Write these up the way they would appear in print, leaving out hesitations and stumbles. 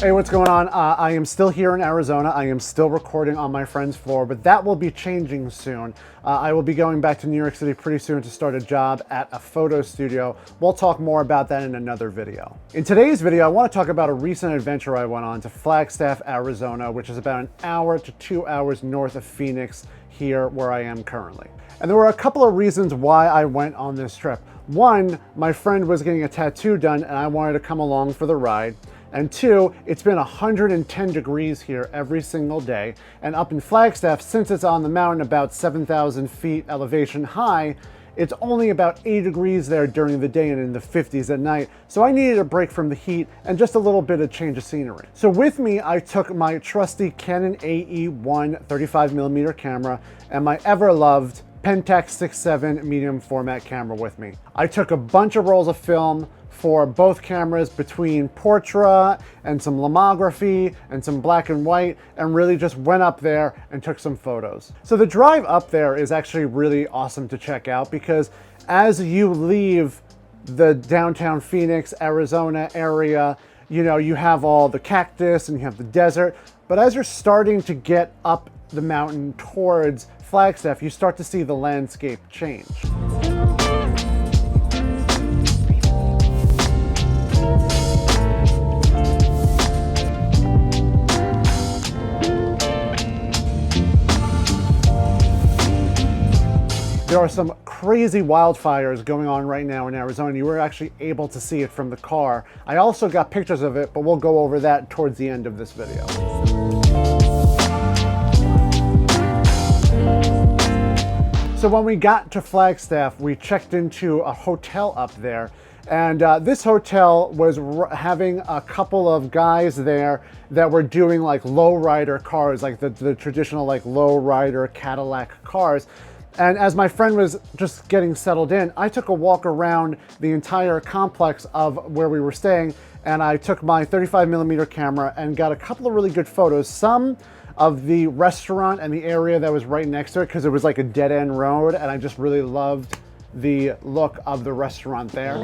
Hey, what's going on? I am still here in Arizona. I am still recording on my friend's floor, but that will be changing soon. I will be going back to New York City pretty soon to start a job at a photo studio. We'll talk more about that in another video. In today's video, I want to talk about a recent adventure I went on to Flagstaff, Arizona, which is about an hour to 2 hours north of Phoenix, here where I am currently. And there were a couple of reasons why I went on this trip. One, my friend was getting a tattoo done and I wanted to come along for the ride. And two, it's been 110 degrees here every single day. And up in Flagstaff, since it's on the mountain about 7,000 feet elevation high, it's only about 80 degrees there during the day and in the 50s at night. So I needed a break from the heat and just a little bit of change of scenery. So with me, I took my trusty Canon AE-1 35mm camera and my ever-loved Pentax 6.7 medium format camera with me. I took a bunch of rolls of film for both cameras between Portra and some lomography and some black and white, and really just went up there and took some photos. So the drive up there is actually really awesome to check out because as you leave the downtown Phoenix, Arizona area, you know, you have all the cactus and you have the desert, but as you're starting to get up the mountain towards Flagstaff, you start to see the landscape change. There are some crazy wildfires going on right now in Arizona. You were actually able to see it from the car. I also got pictures of it, but we'll go over that towards the end of this video. So when we got to Flagstaff, we checked into a hotel up there. And this hotel was having a couple of guys there that were doing like lowrider cars, like the traditional like lowrider Cadillac cars. And as my friend was just getting settled in, I took a walk around the entire complex of where we were staying, and I took my 35mm camera and got a couple of really good photos. Some of the restaurant and the area that was right next to it, because it was like a dead-end road, and I just really loved the look of the restaurant there.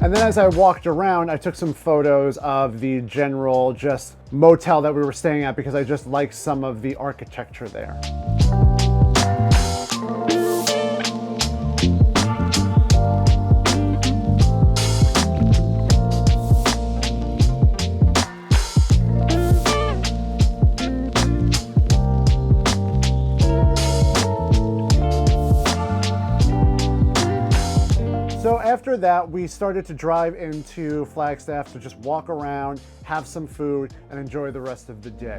And then as I walked around, I took some photos of the general just motel that we were staying at because I just liked some of the architecture there. So after that, we started to drive into Flagstaff to just walk around, have some food, and enjoy the rest of the day.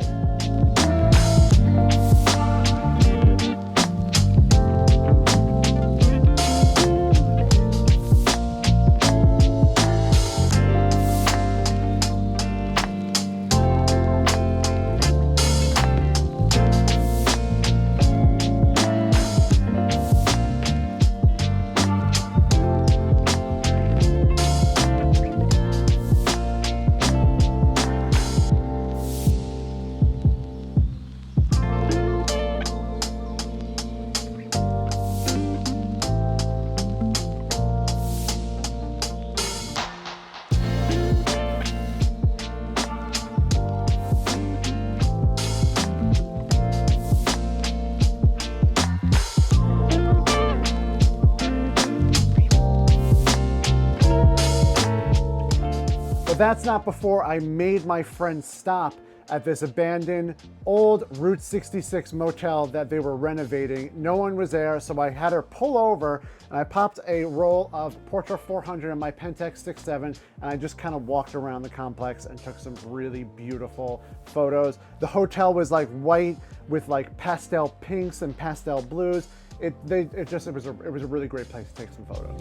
That's not before I made my friend stop at this abandoned old Route 66 motel that they were renovating. No one was there, so I had her pull over and I popped a roll of Portra 400 and my Pentax 6.7 and I just kind of walked around the complex and took some really beautiful photos. The hotel was like white with like pastel pinks and pastel blues. It was a really great place to take some photos.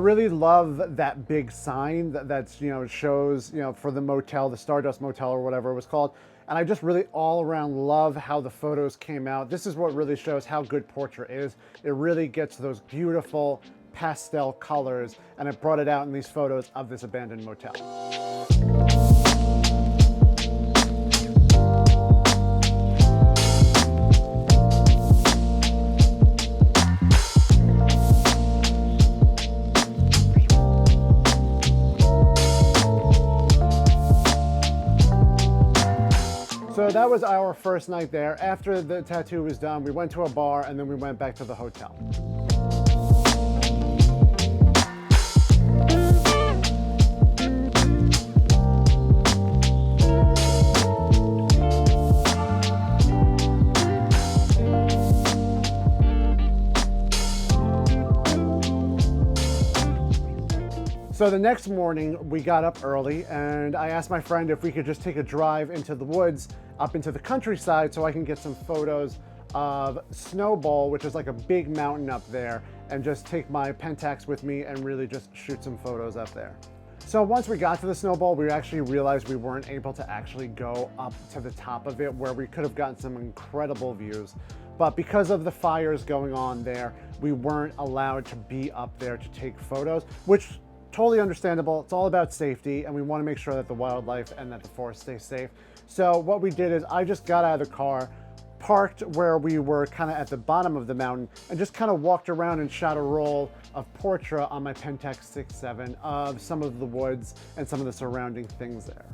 really love that big sign that's, shows, for the motel, the Stardust Motel or whatever it was called. And I just really all around love how the photos came out. This is what really shows how good Portra is. It really gets those beautiful pastel colors, and it brought it out in these photos of this abandoned motel. So that was our first night there. After the tattoo was done, we went to a bar and then we went back to the hotel. So the next morning we got up early and I asked my friend if we could just take a drive into the woods, up into the countryside, so I can get some photos of Snowball, which is like a big mountain up there, and just take my Pentax with me and really just shoot some photos up there. So once we got to the Snowball, we actually realized we weren't able to actually go up to the top of it where we could have gotten some incredible views. But because of the fires going on there, we weren't allowed to be up there to take photos, which totally understandable. It's all about safety, and we want to make sure that the wildlife and that the forest stays safe. So what we did is I just got out of the car, parked where we were kind of at the bottom of the mountain, and just kind of walked around and shot a roll of Portra on my Pentax 6.7 of some of the woods and some of the surrounding things there.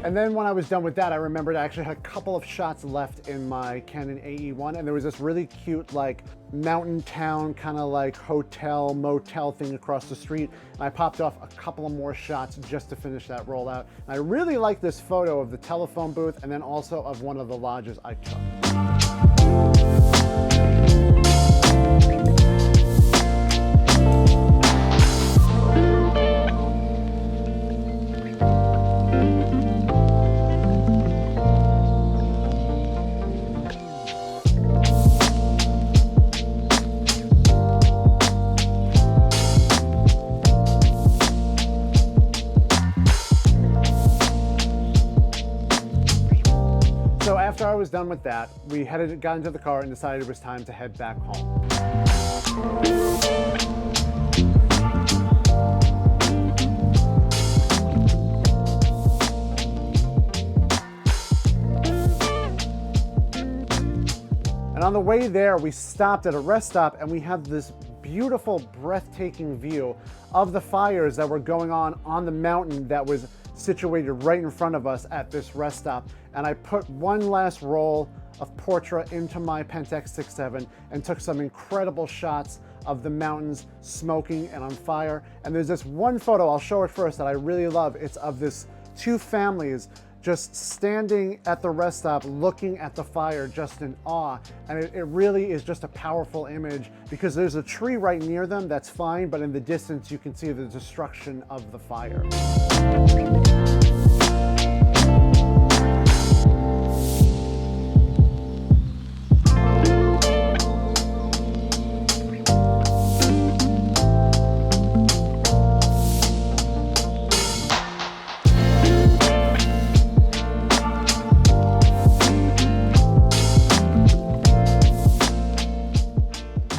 And then when I was done with that, I remembered I actually had a couple of shots left in my Canon AE-1, and there was this really cute like mountain town kind of like hotel, motel thing across the street. And I popped off a couple of more shots just to finish that rollout. And I really like this photo of the telephone booth and then also of one of the lodges I took. So after I was done with that, we got into the car and decided it was time to head back home. And on the way there, we stopped at a rest stop and we had this beautiful, breathtaking view of the fires that were going on the mountain that was situated right in front of us at this rest stop. And I put one last roll of Portra into my Pentax 6.7 and took some incredible shots of the mountains smoking and on fire. And there's this one photo, I'll show it first, that I really love. It's of this two families just standing at the rest stop looking at the fire just in awe. And it really is just a powerful image because there's a tree right near them that's fine, but in the distance you can see the destruction of the fire.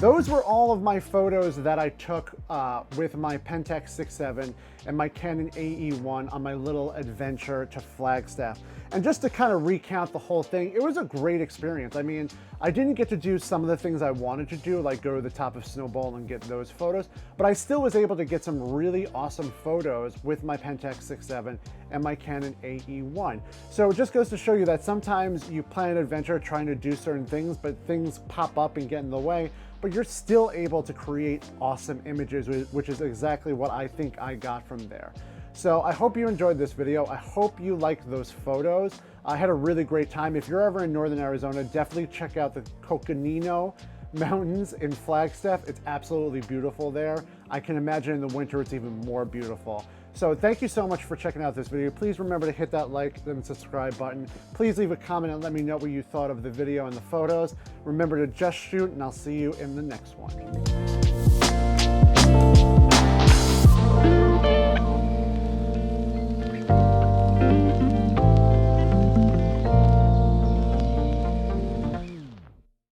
Those were all of my photos that I took with my Pentax 6.7 and my Canon AE-1 on my little adventure to Flagstaff. And just to kind of recount the whole thing, it was a great experience. I mean, I didn't get to do some of the things I wanted to do, like go to the top of Snowball and get those photos, but I still was able to get some really awesome photos with my Pentax 6.7 and my Canon AE-1. So it just goes to show you that sometimes you plan an adventure trying to do certain things, but things pop up and get in the way, but you're still able to create awesome images, which is exactly what I think I got from there. So I hope you enjoyed this video. I hope you liked those photos. I had a really great time. If you're ever in northern Arizona, definitely check out the Coconino Mountains in Flagstaff. It's absolutely beautiful there. I can imagine in the winter it's even more beautiful. So thank you so much for checking out this video. Please remember to hit that like and subscribe button. Please leave a comment and let me know what you thought of the video and the photos. Remember to just shoot, and I'll see you in the next one.